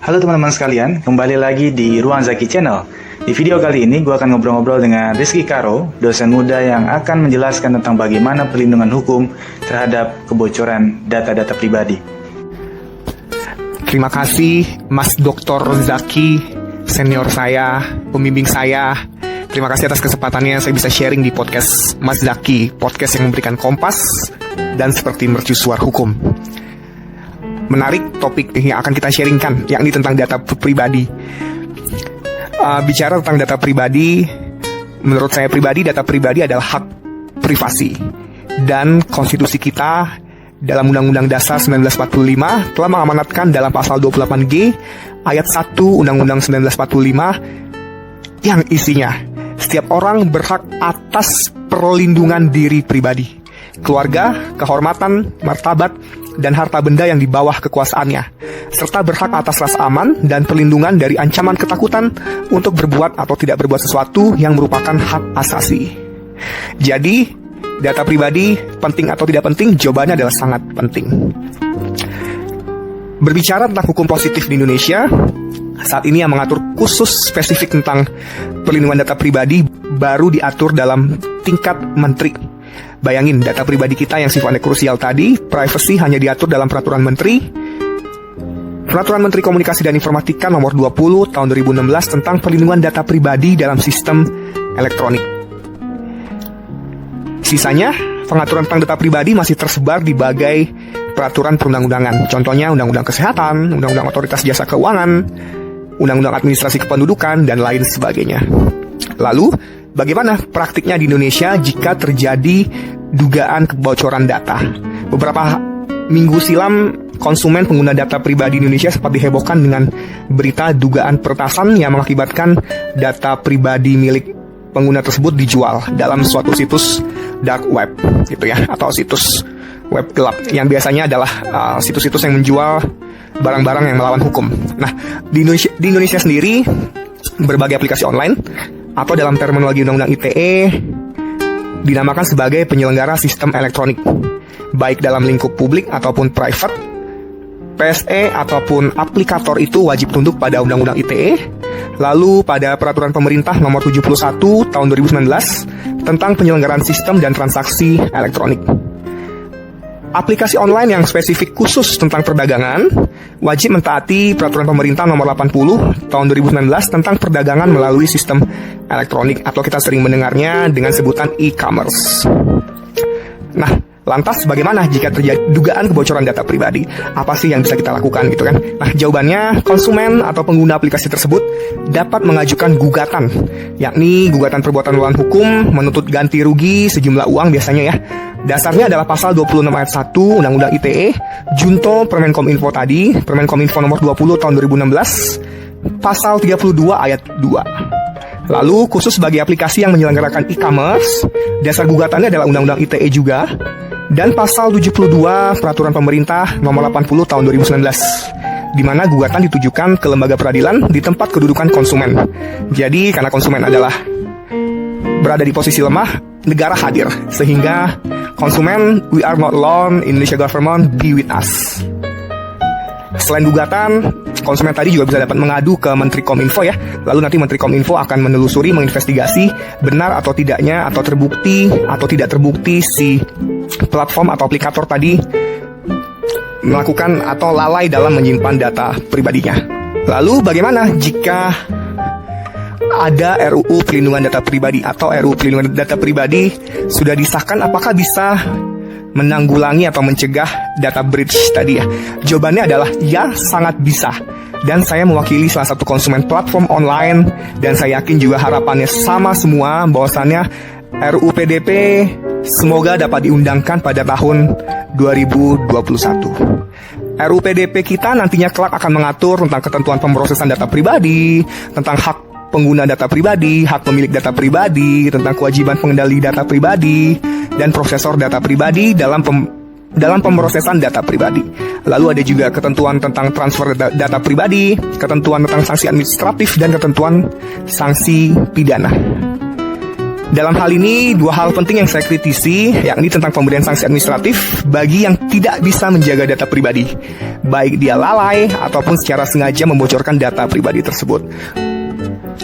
Halo teman-teman sekalian, kembali lagi di Ruang Zaki Channel. Di video kali ini gue akan ngobrol-ngobrol dengan Rizky Karo, dosen muda yang akan menjelaskan tentang bagaimana perlindungan hukum terhadap kebocoran data-data pribadi. Terima kasih Mas Dr. Zaki, senior saya, pembimbing saya. Terima kasih atas kesempatannya saya bisa sharing di podcast Mas Zaki, podcast yang memberikan kompas dan seperti mercusuar hukum. Menarik topik yang akan kita sharingkan, yakni tentang data pribadi. Bicara tentang data pribadi, menurut saya pribadi, data pribadi adalah hak privasi. Dan konstitusi kita dalam Undang-Undang Dasar 1945 telah mengamanatkan dalam pasal 28G ayat 1 Undang-Undang 1945 yang isinya setiap orang berhak atas perlindungan diri pribadi, keluarga, kehormatan, martabat, dan harta benda yang di bawah kekuasaannya, serta berhak atas rasa aman dan perlindungan dari ancaman ketakutan untuk berbuat atau tidak berbuat sesuatu yang merupakan hak asasi. Jadi, data pribadi penting atau tidak penting? Jawabannya adalah sangat penting. Berbicara tentang hukum positif di Indonesia, saat ini yang mengatur khusus spesifik tentang perlindungan data pribadi baru diatur dalam tingkat menteri. Bayangin, data pribadi kita yang sifatnya krusial tadi, privacy hanya diatur dalam Peraturan Menteri Komunikasi dan Informatika nomor 20 tahun 2016 tentang perlindungan data pribadi dalam sistem elektronik. Sisanya, pengaturan tentang data pribadi masih tersebar di berbagai peraturan perundang-undangan. Contohnya Undang-Undang Kesehatan, Undang-Undang Otoritas Jasa Keuangan, Undang-Undang Administrasi Kependudukan, dan lain sebagainya. Lalu, bagaimana praktiknya di Indonesia jika terjadi dugaan kebocoran data? Beberapa minggu silam, konsumen pengguna data pribadi Indonesia sempat dihebohkan dengan berita dugaan peretasan yang mengakibatkan data pribadi milik pengguna tersebut dijual dalam suatu situs dark web, gitu ya, atau situs web gelap yang biasanya adalah situs-situs yang menjual barang-barang yang melawan hukum. Nah, di Indonesia sendiri, berbagai aplikasi online atau dalam terminologi Undang-Undang ITE dinamakan sebagai penyelenggara sistem elektronik, baik dalam lingkup publik ataupun private. PSE ataupun aplikator itu wajib tunduk pada Undang-Undang ITE. Lalu pada Peraturan Pemerintah nomor 71 tahun 2019 tentang penyelenggaraan sistem dan transaksi elektronik. Aplikasi online yang spesifik khusus tentang perdagangan wajib mentaati Peraturan Pemerintah nomor 80 tahun 2019 tentang perdagangan melalui sistem elektronik, atau kita sering mendengarnya dengan sebutan e-commerce. Nah, lantas bagaimana jika terjadi dugaan kebocoran data pribadi? Apa sih yang bisa kita lakukan, gitu kan? Nah, jawabannya, konsumen atau pengguna aplikasi tersebut dapat mengajukan gugatan, yakni gugatan perbuatan melawan hukum, menuntut ganti rugi sejumlah uang biasanya ya. Dasarnya adalah pasal 26 ayat 1 Undang-Undang ITE, junto Permenkominfo tadi, Permenkominfo nomor 20 tahun 2016, pasal 32 ayat 2. Lalu, khusus bagi aplikasi yang menyelenggarakan e-commerce, dasar gugatannya adalah Undang-Undang ITE juga, dan pasal 72 Peraturan Pemerintah nomor 80 tahun 2019, di mana gugatan ditujukan ke lembaga peradilan di tempat kedudukan konsumen. Jadi, karena konsumen adalah berada di posisi lemah, negara hadir, sehingga konsumen, we are not alone, Indonesia government be with us. Selain gugatan, konsumen tadi juga bisa dapat mengadu ke Menteri Kominfo ya. Lalu nanti Menteri Kominfo akan menelusuri, menginvestigasi benar atau tidaknya, atau terbukti atau tidak terbukti si platform atau aplikator tadi melakukan atau lalai dalam menyimpan data pribadinya. Lalu bagaimana jika ada RUU Pelindungan Data Pribadi atau RUU Pelindungan Data Pribadi sudah disahkan, apakah bisa menanggulangi atau mencegah data breach tadi ya? Jawabannya adalah ya, sangat bisa. Dan saya mewakili salah satu konsumen platform online, dan saya yakin juga harapannya sama semua, bahwasannya RUU PDP semoga dapat diundangkan pada tahun 2021. RUU PDP kita nantinya kelak akan mengatur tentang ketentuan pemrosesan data pribadi, tentang hak pengguna data pribadi, hak pemilik data pribadi, tentang kewajiban pengendali data pribadi, dan prosesor data pribadi dalam pemrosesan data pribadi. Lalu ada juga ketentuan tentang transfer data pribadi, ketentuan tentang sanksi administratif, dan ketentuan sanksi pidana. Dalam hal ini, dua hal penting yang saya kritisi, yakni tentang pemberian sanksi administratif bagi yang tidak bisa menjaga data pribadi, baik dia lalai ataupun secara sengaja membocorkan data pribadi tersebut.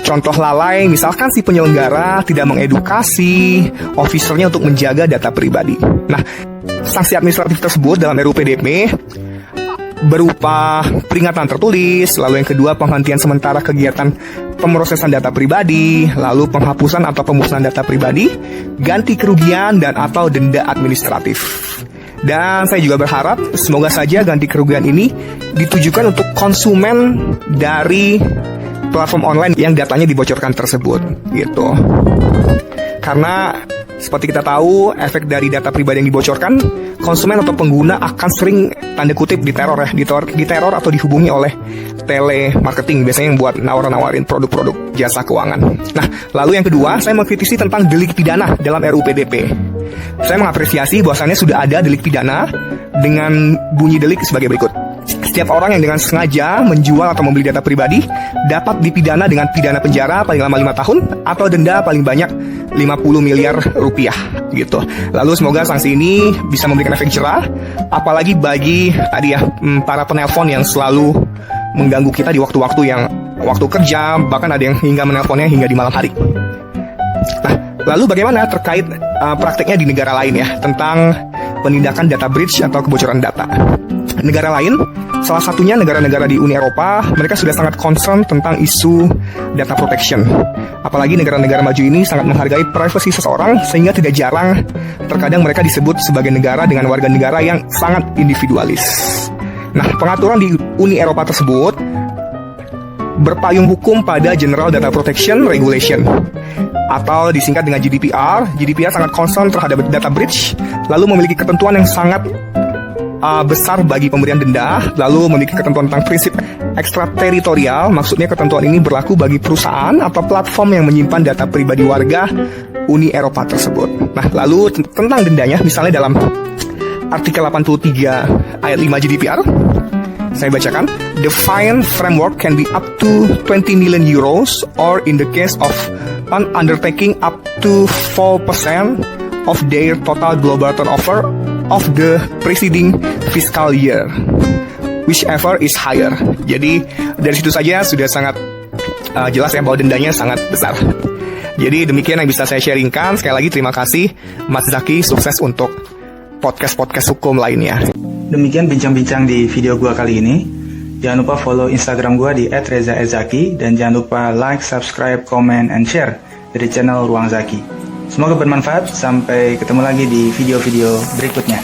Contoh lalai, misalkan si penyelenggara tidak mengedukasi officernya untuk menjaga data pribadi. Nah, sanksi administratif tersebut dalam RUU PDP berupa peringatan tertulis, lalu yang kedua penghentian sementara kegiatan pemrosesan data pribadi, lalu penghapusan atau pemusnahan data pribadi, ganti kerugian dan atau denda administratif. Dan saya juga berharap semoga saja ganti kerugian ini ditujukan untuk konsumen dari platform online yang datanya dibocorkan tersebut, gitu. Karena seperti kita tahu, efek dari data pribadi yang dibocorkan, konsumen atau pengguna akan sering tanda kutip diteror atau dihubungi oleh telemarketing, biasanya yang buat nawarin produk-produk jasa keuangan. Nah, lalu yang kedua, saya mengkritisi tentang delik pidana dalam RUU PDP. Saya mengapresiasi bahwasannya sudah ada delik pidana dengan bunyi delik sebagai berikut. Setiap orang yang dengan sengaja menjual atau membeli data pribadi dapat dipidana dengan pidana penjara paling lama 5 tahun atau denda paling banyak 50 miliar rupiah gitu. Lalu semoga sanksi ini bisa memberikan efek jerah, apalagi bagi para penelpon yang selalu mengganggu kita di waktu-waktu kerja, bahkan ada yang hingga menelponnya hingga di malam hari. Nah, lalu bagaimana terkait prakteknya di negara lain ya tentang penindakan data breach atau kebocoran data? Negara lain, salah satunya negara-negara di Uni Eropa, mereka sudah sangat concern tentang isu data protection. Apalagi negara-negara maju ini sangat menghargai privasi seseorang, sehingga tidak jarang terkadang mereka disebut sebagai negara dengan warga negara yang sangat individualis. Nah, pengaturan di Uni Eropa tersebut berpayung hukum pada General Data Protection Regulation atau disingkat dengan GDPR. GDPR sangat concern terhadap data breach, lalu memiliki ketentuan yang sangat besar bagi pemberian denda, lalu memiliki ketentuan tentang prinsip ekstrateritorial. Maksudnya ketentuan ini berlaku bagi perusahaan atau platform yang menyimpan data pribadi warga Uni Eropa tersebut. Nah, lalu tentang dendanya, misalnya dalam artikel 83 ayat 5 GDPR, saya bacakan, the fine framework can be up to 20 million euros or in the case of an undertaking up to 4% of their total global turnover of the preceding fiscal year, whichever is higher. Jadi dari situ saja sudah sangat jelas ya bahwa dendanya sangat besar. Jadi demikian yang bisa saya sharingkan. Sekali lagi terima kasih Mas Zaki, sukses untuk podcast hukum lainnya. Demikian bincang-bincang di video gua kali ini. Jangan lupa follow Instagram gua di @reza_zaki dan jangan lupa like, subscribe, comment, and share dari channel Ruang Zaki. Semoga bermanfaat, sampai ketemu lagi di video-video berikutnya.